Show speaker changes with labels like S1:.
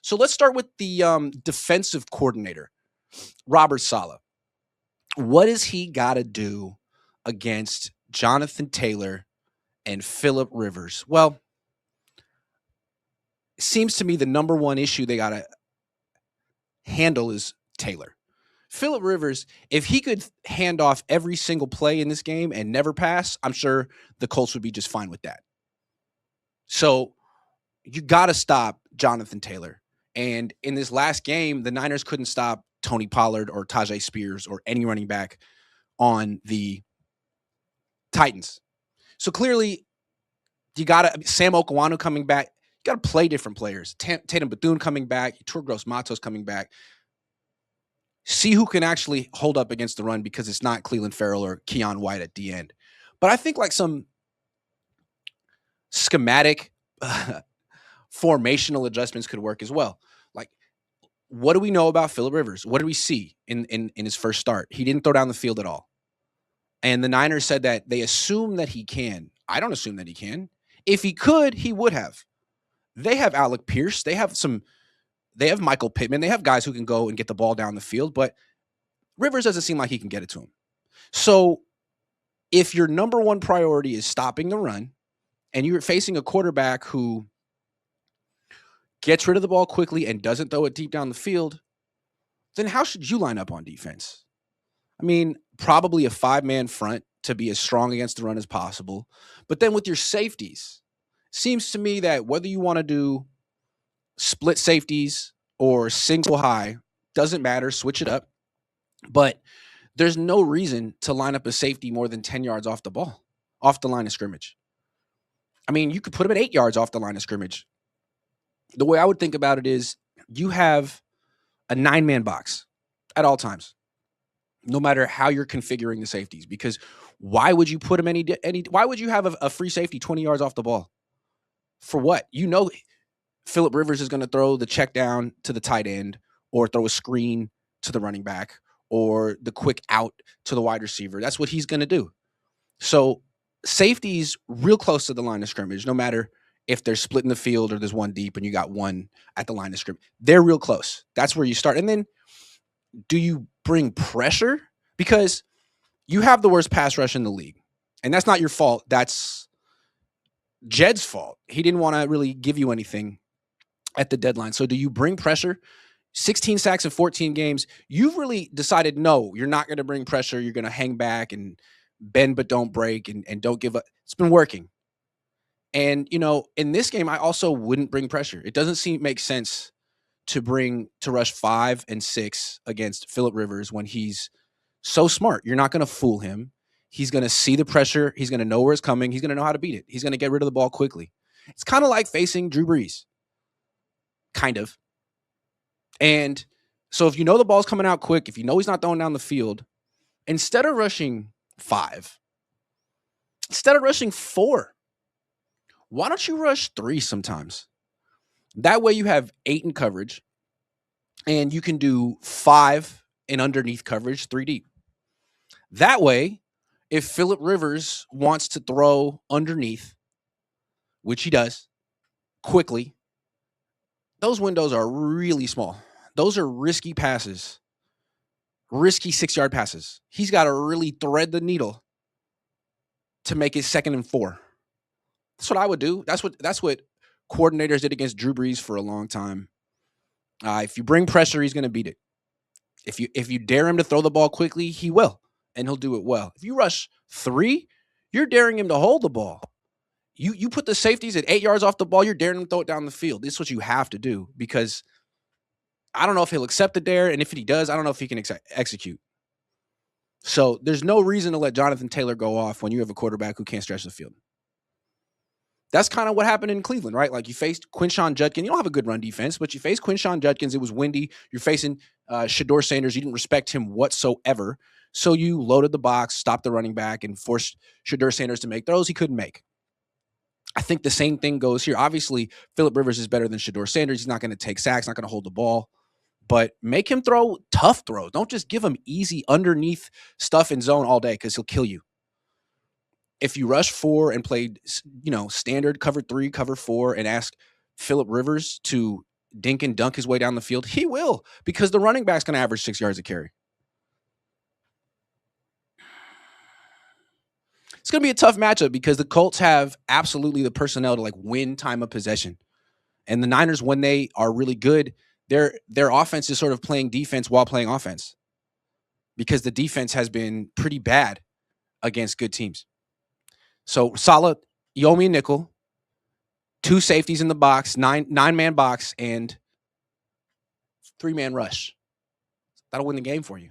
S1: So let's start with the defensive coordinator, Robert Saleh. What does he got to do against Jonathan Taylor and Philip Rivers? Well, it seems to me the number one issue they got to handle is Taylor. Philip Rivers, if he could hand off every single play in this game and never pass, I'm sure the Colts would be just fine with that. So you got to stop Jonathan Taylor. And in this last game, the Niners couldn't stop Tony Pollard or Tajay Spears or any running back on the Titans. So clearly, you got to Sam Okwanu coming back. You got to play different players. Tatum Bethune coming back. Tour Gross Matos coming back. See who can actually hold up against the run because it's not Cleveland Farrell or Keon White at the end. But I think like some schematic formational adjustments could work as well. Like, what do we know about Philip Rivers? What do we see in his first start? He didn't throw down the field at all. And the Niners said that they assume that he can. I don't assume that he can. If he could, he would have. They have Alec Pierce. They have Michael Pittman. They have guys who can go and get the ball down the field, but Rivers doesn't seem like he can get it to him. So if your number one priority is stopping the run and you're facing a quarterback who gets rid of the ball quickly and doesn't throw it deep down the field, then how should you line up on defense? I mean, probably a 5-man front to be as strong against the run as possible. But then with your safeties, seems to me that whether you want to do split safeties or single high, doesn't matter, switch it up. But there's no reason to line up a safety more than 10 yards off the ball, off the line of scrimmage. I mean, you could put him at 8 yards off the line of scrimmage. The way I would think about it is you have a 9-man box at all times, no matter how you're configuring the safeties, because why would you put him why would you have a free safety 20 yards off the ball? For what? You know, Philip Rivers is going to throw the check down to the tight end or throw a screen to the running back or the quick out to the wide receiver. That's what he's going to do. So safety's real close to the line of scrimmage, no matter if they're splitting the field or there's one deep and you got one at the line of scrimmage. They're real close. That's where you start. And then do you bring pressure? Because you have the worst pass rush in the league. And that's not your fault. That's Jed's fault. He didn't want to really give you anything at the deadline. So do you bring pressure? 16 sacks in 14 games. You've really decided, no, you're not going to bring pressure. You're going to hang back and bend but don't break and don't give up. It's been working. And, you know, in this game, I also wouldn't bring pressure. It doesn't make sense to rush 5 and 6 against Philip Rivers when he's so smart. You're not going to fool him. He's going to see the pressure. He's going to know where it's coming. He's going to know how to beat it. He's going to get rid of the ball quickly. It's kind of like facing Drew Brees. Kind of. And so if you know the ball's coming out quick, if you know he's not throwing down the field, instead of rushing 5, instead of rushing 4, why don't you rush 3 sometimes? That way you have 8 in coverage and you can do 5 in underneath coverage, 3 deep. That way, if Philip Rivers wants to throw underneath, which he does quickly, those windows are really small. Those are risky passes, risky 6-yard passes. He's got to really thread the needle to make it 2nd and 4. That's what I would do. That's what coordinators did against Drew Brees for a long time. If you bring pressure, he's going to beat it. If you dare him to throw the ball quickly, he will, and he'll do it well. If you rush 3, you're daring him to hold the ball. You put the safeties at 8 yards off the ball, you're daring him to throw it down the field. This is what you have to do, because I don't know if he'll accept the dare, and if he does, I don't know if he can execute. So there's no reason to let Jonathan Taylor go off when you have a quarterback who can't stretch the field. That's kind of what happened in Cleveland, right? Like, you faced Quinshon Judkins. You don't have a good run defense, but you faced Quinshon Judkins. It was windy. You're facing Shedeur Sanders. You didn't respect him whatsoever. So you loaded the box, stopped the running back, and forced Shedeur Sanders to make throws he couldn't make. I think the same thing goes here. Obviously, Philip Rivers is better than Shedeur Sanders. He's not going to take sacks, not going to hold the ball. But make him throw tough throws. Don't just give him easy underneath stuff in zone all day, because he'll kill you. If you rush 4 and played, standard cover 3, cover 4, and ask Philip Rivers to dink and dunk his way down the field? He will, because the running back's going to average 6 yards a carry. It's going to be a tough matchup because the Colts have absolutely the personnel to like win time of possession. And the Niners, when they are really good, their offense is sort of playing defense while playing offense, because the defense has been pretty bad against good teams. So Saleh, you owe me a nickel, 2 safeties in the box, nine-man box, and 3-man rush. That'll win the game for you.